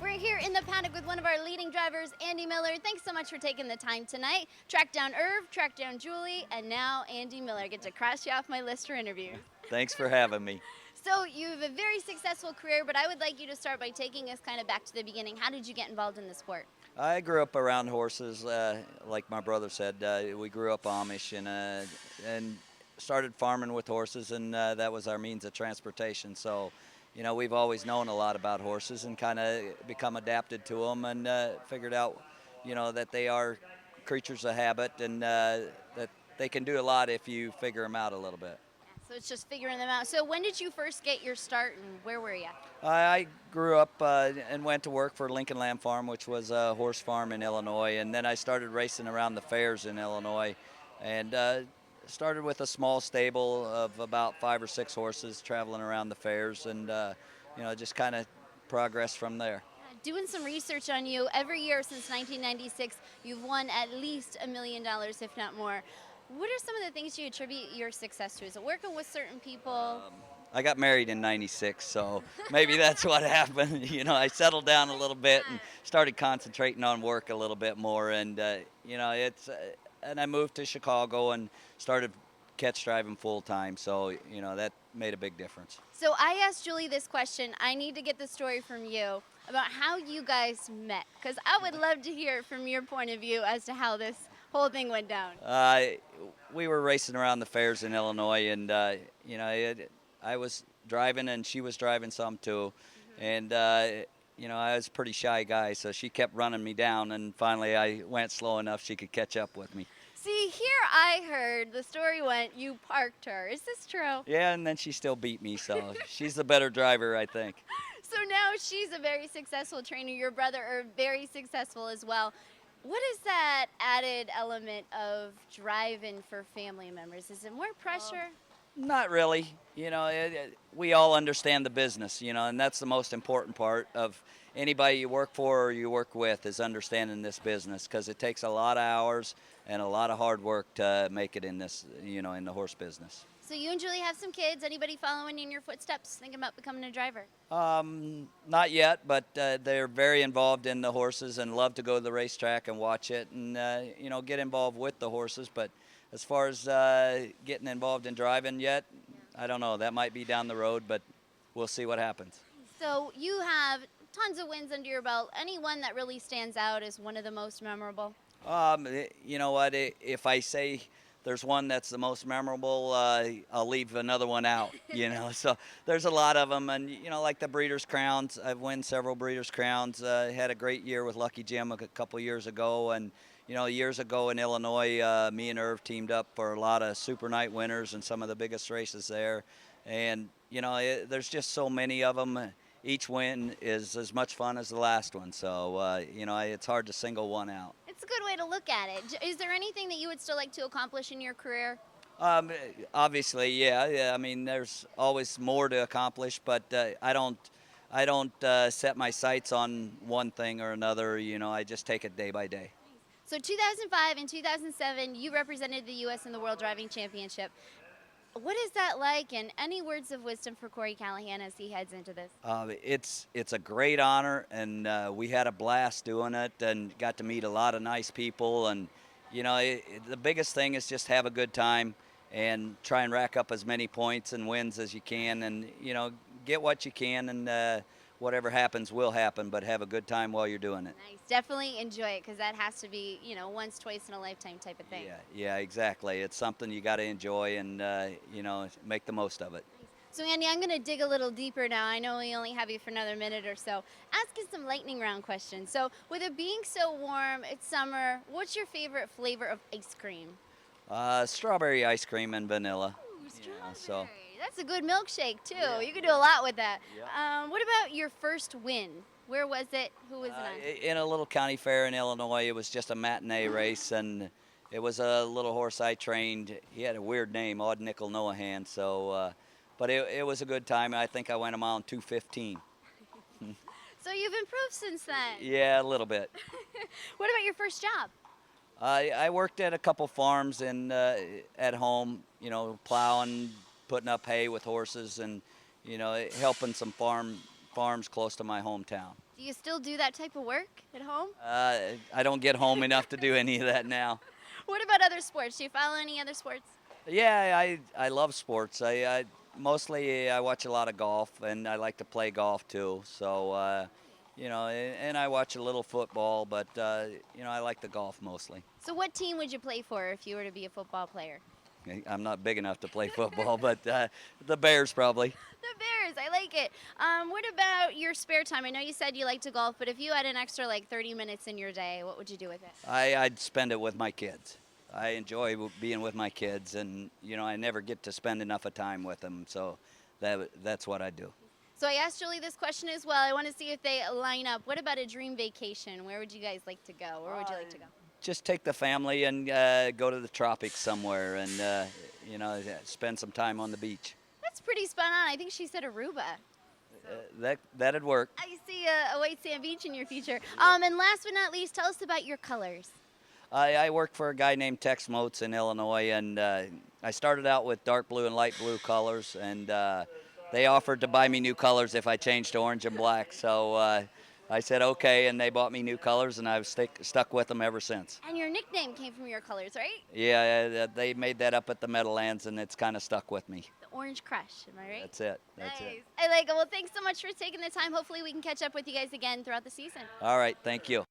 We're here in the paddock with one of our leading drivers, Andy Miller. Thanks so much for taking the time tonight. Tracked down Irv, tracked down Julie, and now Andy Miller. I get to cross you off my list for interviews. Thanks for having me. So you have a very successful career, but I would like you to start by taking us kind of back to the beginning. How did you get involved in the sport? I grew up around horses, like my brother said. We grew up Amish and started farming with horses, and that was our means of transportation. So, we've always known a lot about horses and kind of become adapted to them and figured out, that they are creatures of habit and that they can do a lot if you figure them out a little bit. So it's just figuring them out. So when did you first get your start and where were you? I grew up and went to work for Lincoln Lamb Farm, which was a horse farm in Illinois, and then I started racing around the fairs in Illinois, and started with a small stable of about 5 or 6 horses traveling around the fairs, and just kind of progressed from there. Doing some research on you, every year since 1996, you've won at least $1 million, if not more. What are some of the things you attribute your success to? Is it working with certain people? I got married in '96, so maybe that's what happened. I settled down a little bit and started concentrating on work a little bit more, and and I moved to Chicago and started catch driving full time. So that made a big difference. So I asked Julie this question. I need to get the story from you about how you guys met, because I would love to hear from your point of view as to how this whole thing went down. We were racing around the fairs in Illinois, and I was driving and she was driving some too, and I was a pretty shy guy, so she kept running me down, and finally I went slow enough she could catch up with me. See, here I heard the story went you parked her. Is this true? Yeah, and then she still beat me, so she's the better driver, I think. So now she's a very successful trainer. Your brother are very successful as well. What is that added element of driving for family members? Is it more pressure? Not really. We all understand the business, and that's the most important part of anybody you work for or you work with is understanding this business, because it takes a lot of hours and a lot of hard work to make it in this, in the horse business. So you and Julie have some kids. Anybody following in your footsteps, thinking about becoming a driver? Not yet, but they're very involved in the horses and love to go to the racetrack and watch it and, get involved with the horses. But as far as getting involved in driving yet, I don't know. That might be down the road, but we'll see what happens. So you have tons of wins under your belt. Any one that really stands out as one of the most memorable? You know what? If I say there's one that's the most memorable, I'll leave another one out, So there's a lot of them. And, like the Breeders' Crowns, I've won several Breeders' Crowns. Had a great year with Lucky Jim a couple years ago. And, years ago in Illinois, me and Irv teamed up for a lot of Super Night winners and some of the biggest races there. And, there's just so many of them. Each win is as much fun as the last one. So, it's hard to single one out. It's a good way to look at it. Is there anything that you would still like to accomplish in your career? Obviously, yeah. I mean, there's always more to accomplish, but I don't set my sights on one thing or another. I just take it day by day. So 2005 and 2007, you represented the U.S. in the World Driving Championship. What is that like, and any words of wisdom for Corey Callahan as he heads into this? It's a great honor, and we had a blast doing it and got to meet a lot of nice people. And, the biggest thing is just have a good time and try and rack up as many points and wins as you can and, get what you can, and whatever happens will happen, but have a good time while you're doing it. Nice. Definitely enjoy it, because that has to be, once, twice in a lifetime type of thing. Yeah, exactly. It's something you got to enjoy and, make the most of it. So, Andy, I'm going to dig a little deeper now. I know we only have you for another minute or so. Ask you some lightning round questions. So, with it being so warm, it's summer, what's your favorite flavor of ice cream? Strawberry ice cream and vanilla. Ooh, strawberry. So That's a good milkshake, too. Yeah. You could do a lot with that. Yeah. What about your first win? Where was it? Who was it on? In a little county fair in Illinois. It was just a matinee race, and it was a little horse I trained. He had a weird name, Odd Nickel Noahan. So, but it was a good time. I think I went a mile in 2:15. So you've improved since then. Yeah, a little bit. What about your first job? I worked at a couple farms and at home, plowing, putting up hay with horses, and helping some farms close to my hometown. Do you still do that type of work at home? I don't get home enough to do any of that now. What about other sports? Do you follow any other sports? Yeah, I love sports. I mostly I watch a lot of golf, and I like to play golf too. So, and I watch a little football, but I like the golf mostly. So what team would you play for if you were to be a football player? I'm not big enough to play football, but the Bears probably. The Bears, I like it. What about your spare time? I know you said you like to golf, but if you had an extra like 30 minutes in your day, what would you do with it? I'd spend it with my kids. I enjoy being with my kids, and I never get to spend enough of time with them, so that's what I do. So I asked Julie this question as well. I want to see if they line up. What about a dream vacation? Where would you guys like to go? Where would you like to go? Just take the family and go to the tropics somewhere, and spend some time on the beach. That's pretty spot on. I think she said Aruba. That'd work. I see a white sand beach in your future. And last but not least, tell us about your colors. I work for a guy named Tex Motes in Illinois, and I started out with dark blue and light blue colors, and they offered to buy me new colors if I changed to orange and black. So I said okay, and they bought me new colors, and I've stuck with them ever since. And your nickname came from your colors, right? Yeah, they made that up at the Meadowlands, and it's kind of stuck with me. The Orange Crush, am I right? That's it. Nice. I like it. Well, thanks so much for taking the time. Hopefully we can catch up with you guys again throughout the season. All right, thank you.